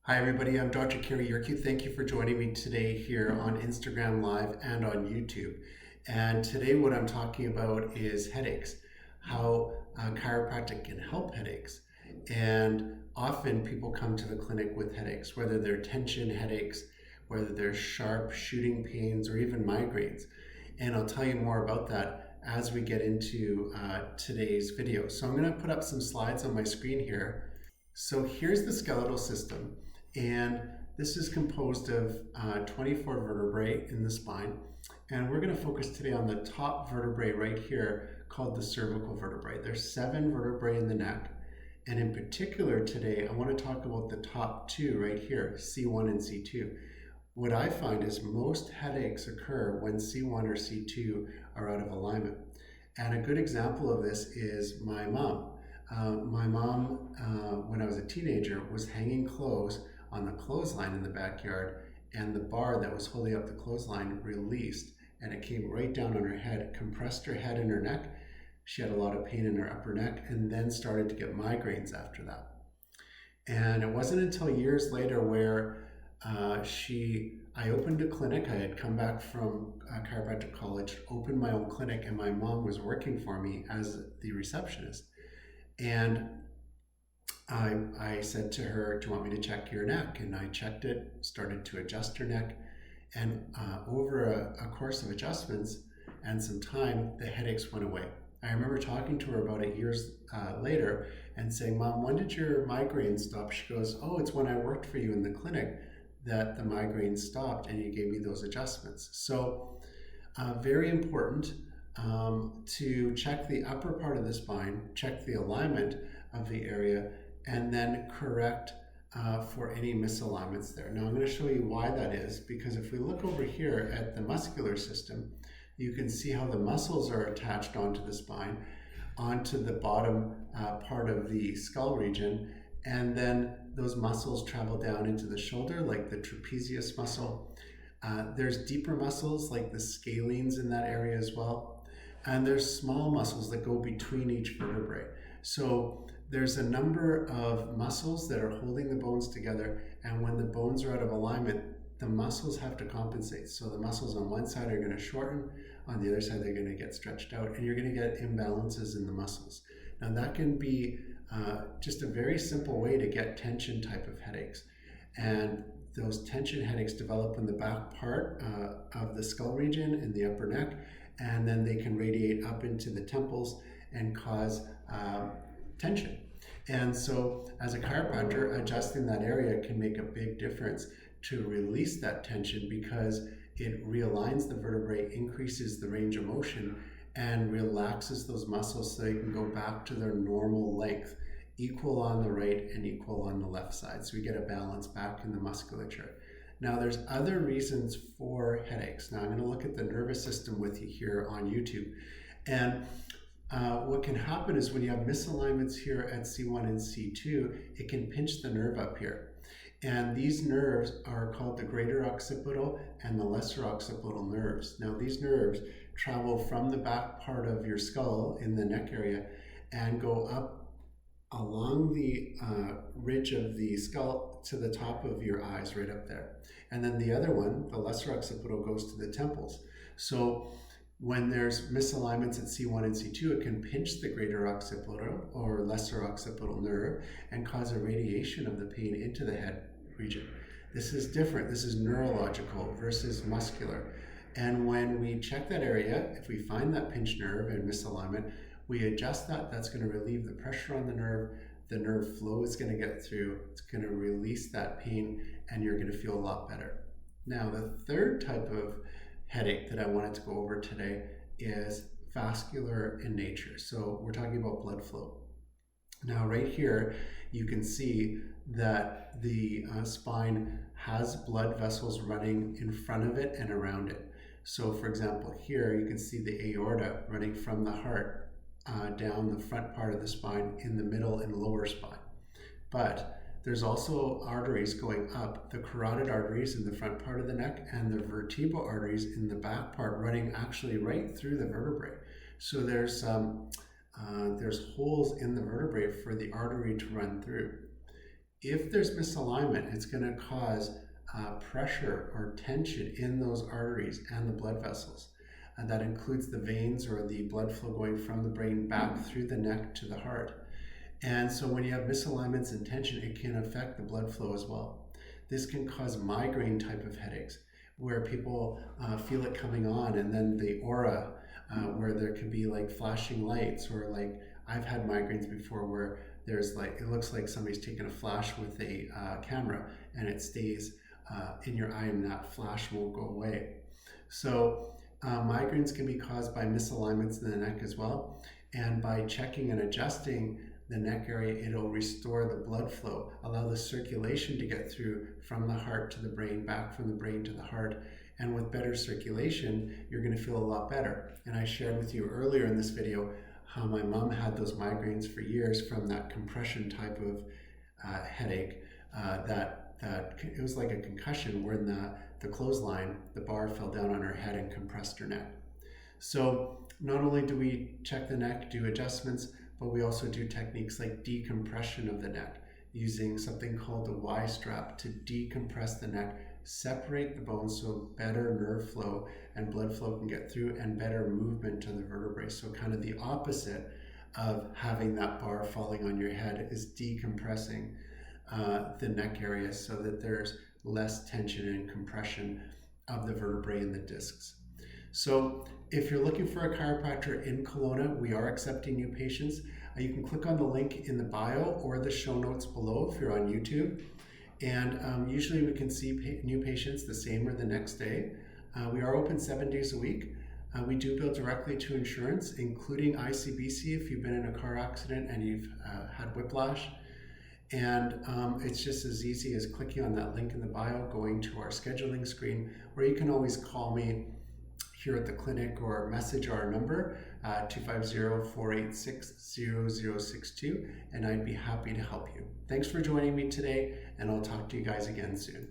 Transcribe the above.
Hi everybody, I'm Dr. Kerry Yerke. Thank you for joining me today here on Instagram Live and on YouTube. And today what I'm talking about is headaches, how chiropractic can help headaches. And often people come to the clinic with headaches, whether they're tension headaches, whether they're sharp shooting pains, or even migraines. And I'll tell you more about that as we get into today's video. So I'm going to put up some slides on my screen here. So here's the skeletal system. And this is composed of 24 vertebrae in the spine. And we're going to focus today on the top vertebrae right here called the cervical vertebrae. There's 7 vertebrae in the neck. And in particular today, I want to talk about the top 2 right here, C1 and C2. What I find is most headaches occur when C1 or C2 are out of alignment. And a good example of this is my mom. My mom, when I was a teenager, was hanging clothes on the clothesline in the backyard, and the bar that was holding up the clothesline released, and it came right down on her head, compressed her head and her neck. She had a lot of pain in her upper neck, and then started to get migraines after that. And it wasn't until years later where I opened a clinic. I had come back from chiropractic college, opened my own clinic, and my mom was working for me as the receptionist. And I said to her, "Do you want me to check your neck?" And I checked it, started to adjust her neck. And over a course of adjustments and some time, the headaches went away. I remember talking to her about it years later and saying, "Mom, when did your migraine stop?" She goes, "Oh, it's when I worked for you in the clinic that the migraine stopped and you gave me those adjustments." So very important to check the upper part of the spine, check the alignment of the area, and then correct for any misalignments there. Now I'm going to show you why that is, because if we look over here at the muscular system, you can see how the muscles are attached onto the spine, onto the bottom part of the skull region, and then those muscles travel down into the shoulder, like the trapezius muscle. There's deeper muscles like the scalenes in that area as well. And there's small muscles that go between each vertebrae. So there's a number of muscles that are holding the bones together, and when the bones are out of alignment, the muscles have to compensate. So the muscles on one side are going to shorten, on the other side they're going to get stretched out, and you're going to get imbalances in the muscles. Now that can be just a very simple way to get tension type of headaches. And those tension headaches develop in the back part of the skull region in the upper neck, and then they can radiate up into the temples and cause tension. And so as a chiropractor, adjusting that area can make a big difference to release that tension, because it realigns the vertebrae, increases the range of motion, and relaxes those muscles so they can go back to their normal length, equal on the right and equal on the left side. So we get a balance back in the musculature. Now there's other reasons for headaches. Now I'm going to look at the nervous system with you here on YouTube. And what can happen is when you have misalignments here at C1 and C2, it can pinch the nerve up here. And these nerves are called the greater occipital and the lesser occipital nerves. Now these nerves travel from the back part of your skull in the neck area and go up along the ridge of the skull to the top of your eyes right up there. And then the other one, the lesser occipital, goes to the temples. So when there's misalignments at C1 and C2, it can pinch the greater occipital or lesser occipital nerve and cause a radiation of the pain into the head region. This is different. This is neurological versus muscular. And when we check that area, if we find that pinched nerve and misalignment, we adjust that. That's going to relieve the pressure on the nerve flow is going to get through, it's going to release that pain, and you're going to feel a lot better. Now the third type of headache that I wanted to go over today is vascular in nature. So we're talking about blood flow. Now right here you can see that the spine has blood vessels running in front of it and around it. So for example, here you can see the aorta running from the heart down the front part of the spine, in the middle and lower spine. But there's also arteries going up, the carotid arteries in the front part of the neck and the vertebral arteries in the back part, running actually right through the vertebrae. So there's holes in the vertebrae for the artery to run through. If there's misalignment, it's going to cause pressure or tension in those arteries and the blood vessels. And that includes the veins or the blood flow going from the brain back through the neck to the heart. And so when you have misalignments and tension, it can affect the blood flow as well. This can cause migraine type of headaches where people feel it coming on, and then the aura where there can be like flashing lights, or like I've had migraines before where there's like, it looks like somebody's taken a flash with a camera and it stays in your eye and that flash won't go away. So migraines can be caused by misalignments in the neck as well. And by checking and adjusting the neck area, it'll restore the blood flow, allow the circulation to get through from the heart to the brain, back from the brain to the heart. And with better circulation, you're going to feel a lot better. And I shared with you earlier in this video how my mom had those migraines for years from that compression type of headache that it was like a concussion where in the clothesline, the bar fell down on her head and compressed her neck. So not only do we check the neck, do adjustments, but we also do techniques like decompression of the neck, using something called the Y strap to decompress the neck, separate the bones so better nerve flow and blood flow can get through, and better movement to the vertebrae. So kind of the opposite of having that bar falling on your head is decompressing the neck area so that there's less tension and compression of the vertebrae and the discs. So if you're looking for a chiropractor in Kelowna, we are accepting new patients. You can click on the link in the bio or the show notes below if you're on YouTube. And usually we can see new patients the same or the next day. We are open 7 days a week. We do bill directly to insurance, including ICBC if you've been in a car accident and you've had whiplash. And it's just as easy as clicking on that link in the bio, going to our scheduling screen, or you can always call me here at the clinic or message our number 250-486-0062, and I'd be happy to help you. Thanks for joining me today, and I'll talk to you guys again soon.